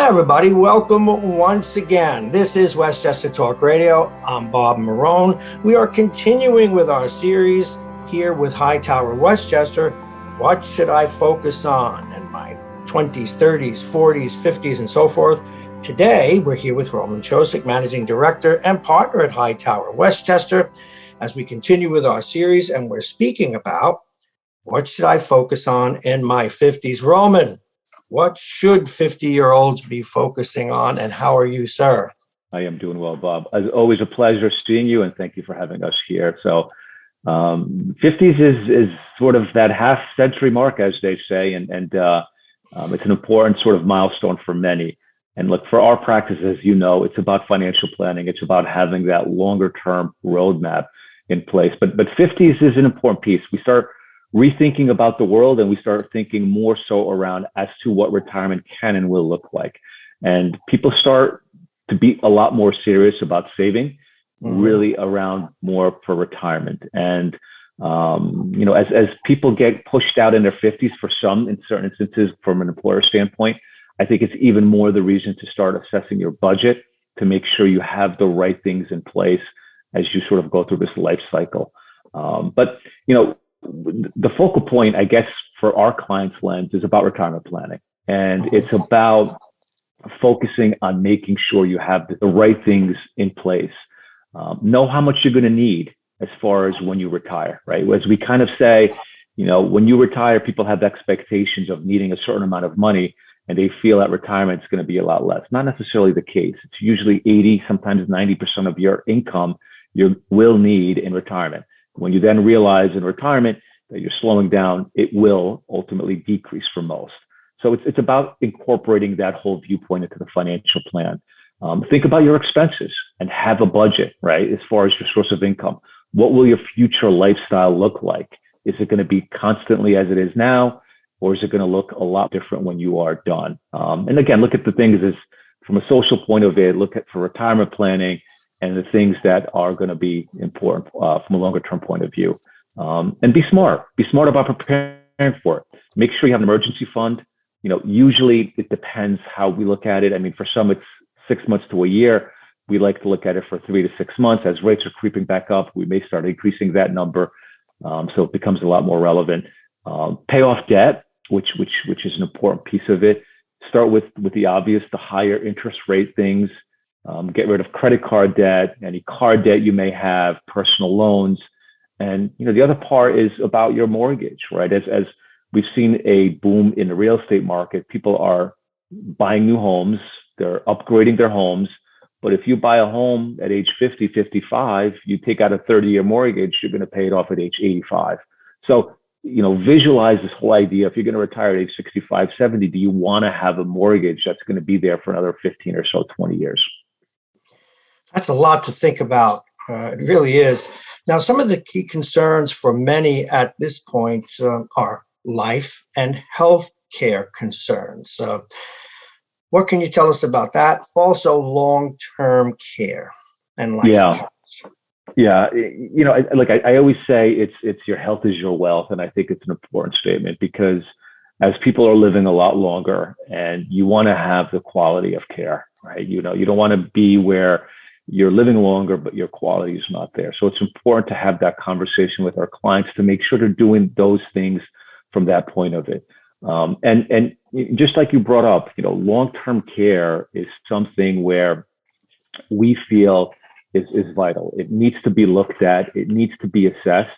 everybody. Welcome once again. This is Westchester Talk Radio. I'm Bob Marone. We are continuing with our series here with Hightower Westchester. What should I focus on in my 20s, 30s, 40s, 50s, and so forth? Today, we're here with Roman Ciosek, Managing Director and Partner at Hightower Westchester, as we continue with our series, and we're speaking about what should I focus on in my 50s? Roman, what should 50-year-olds be focusing on, and how are you, sir? I am doing well, Bob. As always, a pleasure seeing you, and thank you for having us here. So 50s is sort of that half-century mark, as they say, and it's an important sort of milestone for many. And look, for our practice, as you know, it's about financial planning. It's about having that longer-term roadmap in place. But 50s is an important piece. We start rethinking about the world, and we start thinking more so around as to what retirement can and will look like. And people start to be a lot more serious about saving, really around more for retirement. And, as people get pushed out in their 50s for some, in certain instances, from an employer standpoint, I think it's even more the reason to start assessing your budget to make sure you have the right things in place as you sort of go through this life cycle. But the focal point, I guess, for our clients' lens is about retirement planning. And it's about focusing on making sure you have the right things in place. Know how much you're going to need as far as when you retire, right? As we kind of say, when you retire, people have expectations of needing a certain amount of money, and they feel that retirement is going to be a lot less. Not necessarily the case. It's usually 80, sometimes 90% of your income you will need in retirement. When you then realize in retirement that you're slowing down, it will ultimately decrease for most. So it's about incorporating that whole viewpoint into the financial plan. Think about your expenses and have a budget, right? As far as your source of income, what will your future lifestyle look like? Is it going to be constantly as it is now, or is it going to look a lot different when you are done? And again, look at the things as from a social point of view, look at for retirement planning and the things that are going to be important from a longer term point of view. And be smart about preparing for it. Make sure you have an emergency fund. Usually it depends how we look at it. I mean, for some, it's 6 months to a year. We like to look at it for 3 to 6 months. As rates are creeping back up, we may start increasing that number. So it becomes a lot more relevant. Pay off debt, which is an important piece of it. Start with the obvious, the higher interest rate things. Get rid of credit card debt, any card debt you may have, personal loans. And, the other part is about your mortgage, right? As we've seen a boom in the real estate market, people are buying new homes, they're upgrading their homes. But if you buy a home at age 50, 55, you take out a 30-year mortgage, you're going to pay it off at age 85. So, visualize this whole idea. If you're going to retire at age 65, 70, do you want to have a mortgage that's going to be there for another 15 or so, 20 years? That's a lot to think about. It really is. Now, some of the key concerns for many at this point are life and health care concerns. What can you tell us about that? Also, long-term care and life insurance. Yeah. I always say it's your health is your wealth. And I think it's an important statement because as people are living a lot longer and you want to have the quality of care, right? You don't want to be where you're living longer, but your quality is not there. So it's important to have that conversation with our clients to make sure they're doing those things from that point of it. And just like you brought up, long-term care is something where we feel is vital. It needs to be looked at. It needs to be assessed.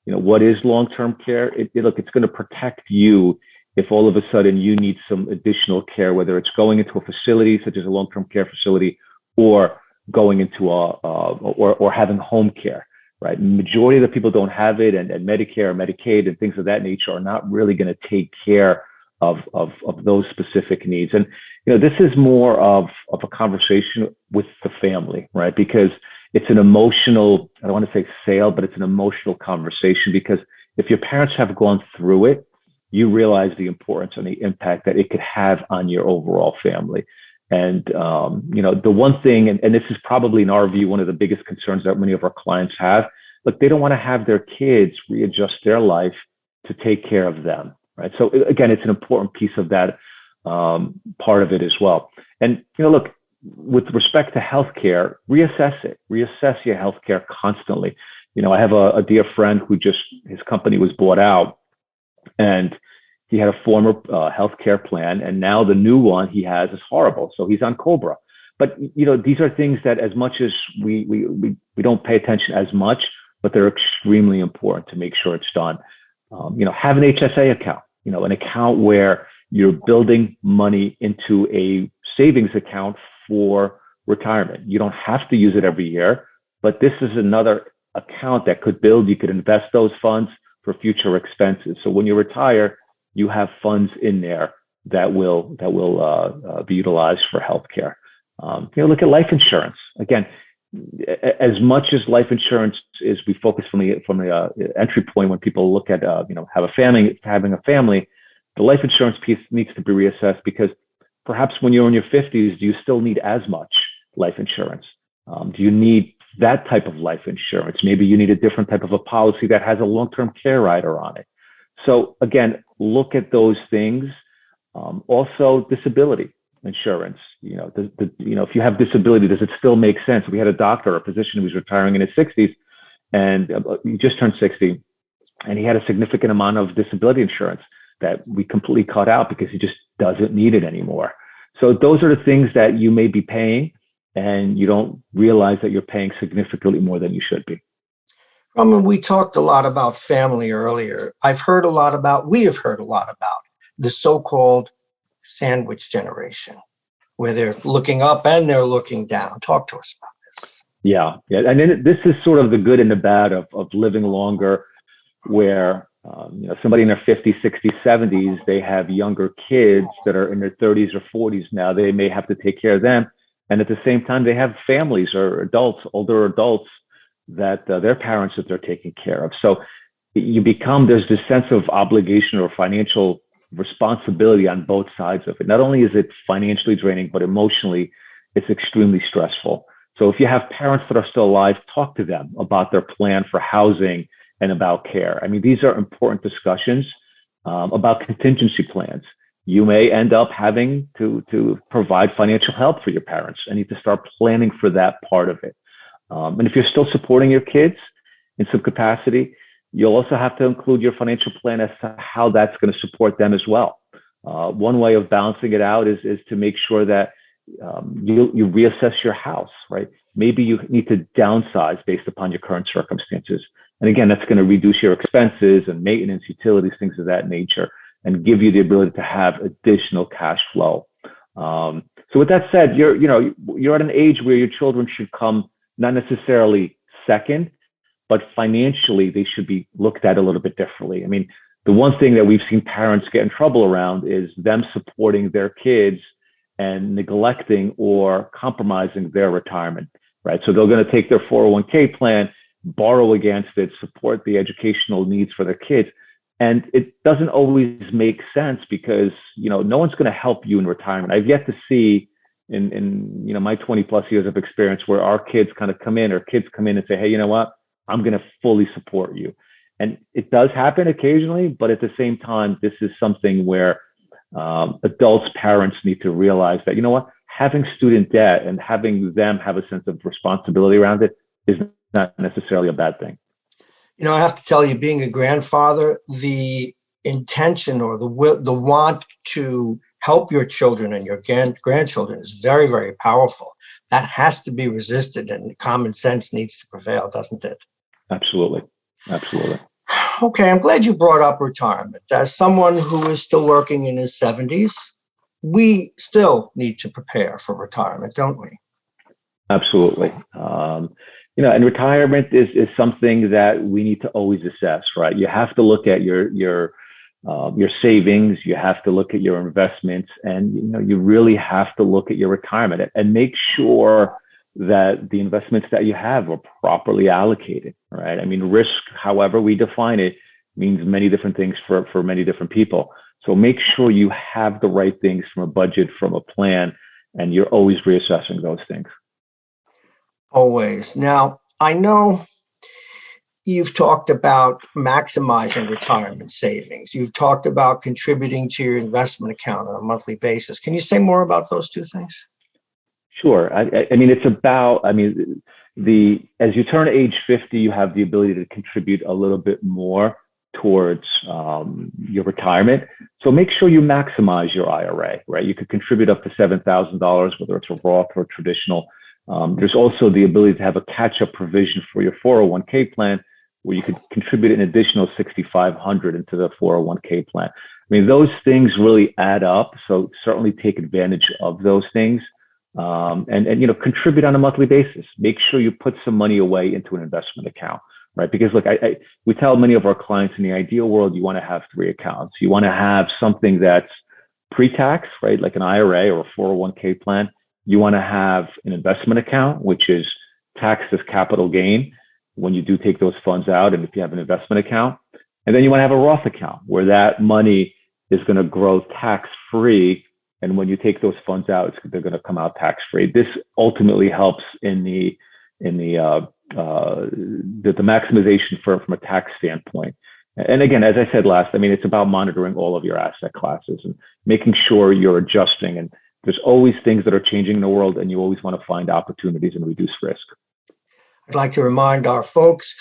What is long-term care? It's going to protect you if all of a sudden you need some additional care, whether it's going into a facility such as a long-term care facility or going into or having home care, right? Majority of the people don't have it, and Medicare or Medicaid and things of that nature are not really going to take care of those specific needs. And this is more of a conversation with the family, right? Because it's an emotional, I don't want to say sale, but it's an emotional conversation, because if your parents have gone through it, you realize the importance and the impact that it could have on your overall family. And, the one thing, and this is probably in our view, one of the biggest concerns that many of our clients have, look, they don't want to have their kids readjust their life to take care of them, right? So again, it's an important piece of that part of it as well. And, look, with respect to healthcare, reassess it, reassess your healthcare constantly. I have a dear friend who his company was bought out, and he had a former healthcare plan, and now the new one he has is horrible. So he's on Cobra. But, these are things that as much as we don't pay attention as much, but they're extremely important to make sure it's done. Have an HSA account, an account where you're building money into a savings account for retirement. You don't have to use it every year, but this is another account that could build. You could invest those funds for future expenses. So when you retire, you have funds in there that will be utilized for healthcare. Look at life insurance. Again, as much as life insurance is, we focus from the entry point when people look at having a family, the life insurance piece needs to be reassessed, because perhaps when you're in your 50s, do you still need as much life insurance? Do you need that type of life insurance? Maybe you need a different type of a policy that has a long-term care rider on it. So again, look at those things. Also, disability insurance. If you have disability, does it still make sense? We had a doctor, a physician who was retiring in his 60s, and he just turned 60, and he had a significant amount of disability insurance that we completely cut out because he just doesn't need it anymore. So those are the things that you may be paying, and you don't realize that you're paying significantly more than you should be. We talked a lot about family earlier. We have heard a lot about the so-called sandwich generation, where they're looking up and they're looking down. Talk to us about this. Yeah. And then this is sort of the good and the bad of living longer, where somebody in their 50s, 60s, 70s, they have younger kids that are in their 30s or 40s now. They may have to take care of them. And at the same time, they have families or older adults that their parents that they're taking care of. So there's this sense of obligation or financial responsibility on both sides of it. Not only is it financially draining, but emotionally, it's extremely stressful. So if you have parents that are still alive, talk to them about their plan for housing and about care. I mean, these are important discussions about contingency plans. You may end up having to provide financial help for your parents, and you need to start planning for that part of it. And if you're still supporting your kids in some capacity, you'll also have to include your financial plan as to how that's going to support them as well. One way of balancing it out is to make sure that you reassess your house, right? Maybe you need to downsize based upon your current circumstances. And again, that's going to reduce your expenses and maintenance, utilities, things of that nature, and give you the ability to have additional cash flow. So with that said, you're at an age where your children should come not necessarily second, but financially they should be looked at a little bit differently. I mean, the one thing that we've seen parents get in trouble around is them supporting their kids and neglecting or compromising their retirement, right? So they're going to take their 401k plan, borrow against it, support the educational needs for their kids. And it doesn't always make sense because, no one's going to help you in retirement. I've yet to see in my 20 plus years of experience where our kids kind of come in, or kids come in and say, hey, you know what? I'm going to fully support you. And it does happen occasionally, but at the same time, this is something where adults, parents need to realize that, having student debt and having them have a sense of responsibility around it is not necessarily a bad thing. I have to tell you, being a grandfather, the intention or the want to help your children and your grandchildren is very, very powerful. That has to be resisted, and common sense needs to prevail, doesn't it? Absolutely. Absolutely. Okay, I'm glad you brought up retirement. As someone who is still working in his 70s, we still need to prepare for retirement, don't we? Absolutely. And retirement is something that we need to always assess, right? You have to look at your savings, you have to look at your investments, and you really have to look at your retirement and make sure that the investments that you have are properly allocated, right? I mean, risk, however we define it, means many different things for many different people. So make sure you have the right things from a budget, from a plan, and you're always reassessing those things. Always. Now, I know You've talked about maximizing retirement savings. You've talked about contributing to your investment account on a monthly basis. Can you say more about those two things? Sure. I mean, it's about, I mean, as you turn age 50, you have the ability to contribute a little bit more towards your retirement. So make sure you maximize your IRA, right? You could contribute up to $7,000, whether it's a Roth or traditional. There's also the ability to have a catch-up provision for your 401k plan, where you could contribute an additional $6,500 into the 401k plan. I mean, those things really add up. So certainly take advantage of those things. And contribute on a monthly basis. Make sure you put some money away into an investment account, right? Because look, we tell many of our clients, in the ideal world, you want to have 3 accounts. You want to have something that's pre-tax, right? Like an IRA or a 401k plan. You want to have an investment account, which is taxed as capital gain when you do take those funds out, and if you have an investment account. And then you want to have a Roth account where that money is going to grow tax-free. And when you take those funds out, they're going to come out tax-free. This ultimately helps in the maximization from a tax standpoint. And again, as I said last, I mean, it's about monitoring all of your asset classes and making sure you're adjusting. And there's always things that are changing in the world, and you always want to find opportunities and reduce risk. I'd like to remind our folks,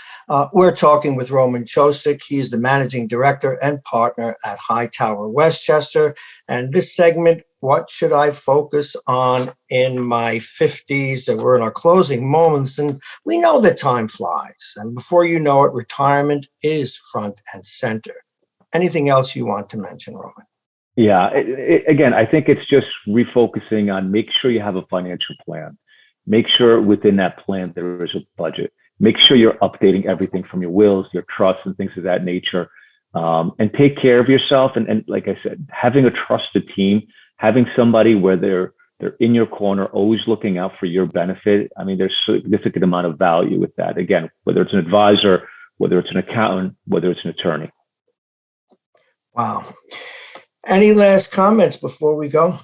we're talking with Roman Ciosek. He's the managing director and partner at Hightower Westchester. And this segment, what should I focus on in my 50s? And we're in our closing moments, and we know that time flies. And before you know it, retirement is front and center. Anything else you want to mention, Roman? Yeah, again, I think it's just refocusing on make sure you have a financial plan. Make sure within that plan there is a budget. Make sure you're updating everything from your wills, your trusts, and things of that nature. And take care of yourself. And like I said, having a trusted team, having somebody where they're in your corner, always looking out for your benefit. I mean, there's a significant amount of value with that. Again, whether it's an advisor, whether it's an accountant, whether it's an attorney. Wow. Any last comments before we go?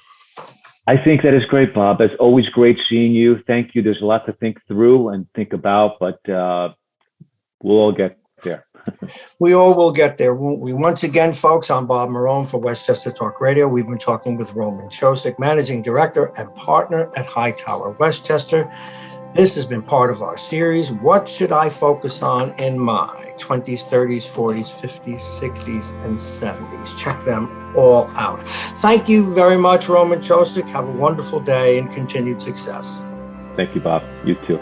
I think that is great, Bob. It's always great seeing you. Thank you. There's a lot to think through and think about, but we'll all get there. We all will get there, won't we? Once again, folks, I'm Bob Marone for Westchester Talk Radio. We've been talking with Roman Ciosek, managing director and partner at Hightower Westchester. This has been part of our series, What Should I Focus On in My 20s, 30s, 40s, 50s, 60s, and 70s? Check them all out. Thank you very much, Roman Ciosek. Have a wonderful day and continued success. Thank you, Bob. You too.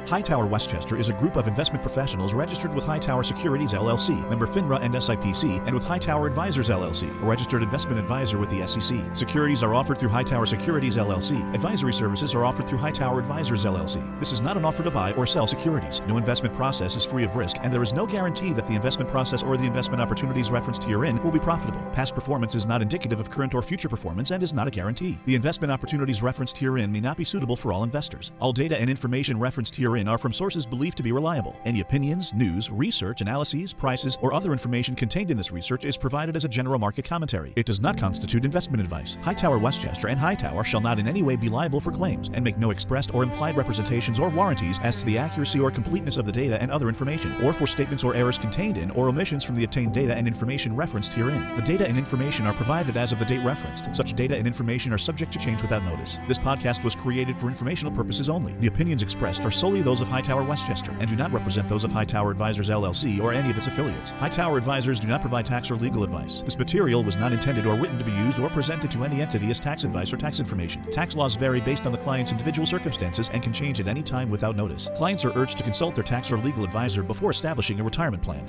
HighTower Westchester is a group of investment professionals registered with HighTower Securities, LLC, member FINRA and SIPC, and with HighTower Advisors, LLC, a registered investment advisor with the SEC. Securities are offered through HighTower Securities, LLC. Advisory services are offered through HighTower Advisors, LLC. This is not an offer to buy or sell securities. No investment process is free of risk, and there is no guarantee that the investment process or the investment opportunities referenced herein will be profitable. Past performance is not indicative of current or future performance and is not a guarantee. The investment opportunities referenced herein may not be suitable for all investors. All data and information referenced herein are from sources believed to be reliable. Any opinions, news, research, analyses, prices, or other information contained in this research is provided as a general market commentary. It does not constitute investment advice. Hightower Westchester and Hightower shall not in any way be liable for claims and make no expressed or implied representations or warranties as to the accuracy or completeness of the data and other information, or for statements or errors contained in or omissions from the obtained data and information referenced herein. The data and information are provided as of the date referenced. Such data and information are subject to change without notice. This podcast was created for informational purposes only. The opinions expressed are solely those of Hightower Westchester and do not represent those of Hightower Advisors, LLC, or any of its affiliates. Hightower Advisors do not provide tax or legal advice. This material was not intended or written to be used or presented to any entity as tax advice or tax information. Tax laws vary based on the client's individual circumstances and can change at any time without notice. Clients are urged to consult their tax or legal advisor before establishing a retirement plan.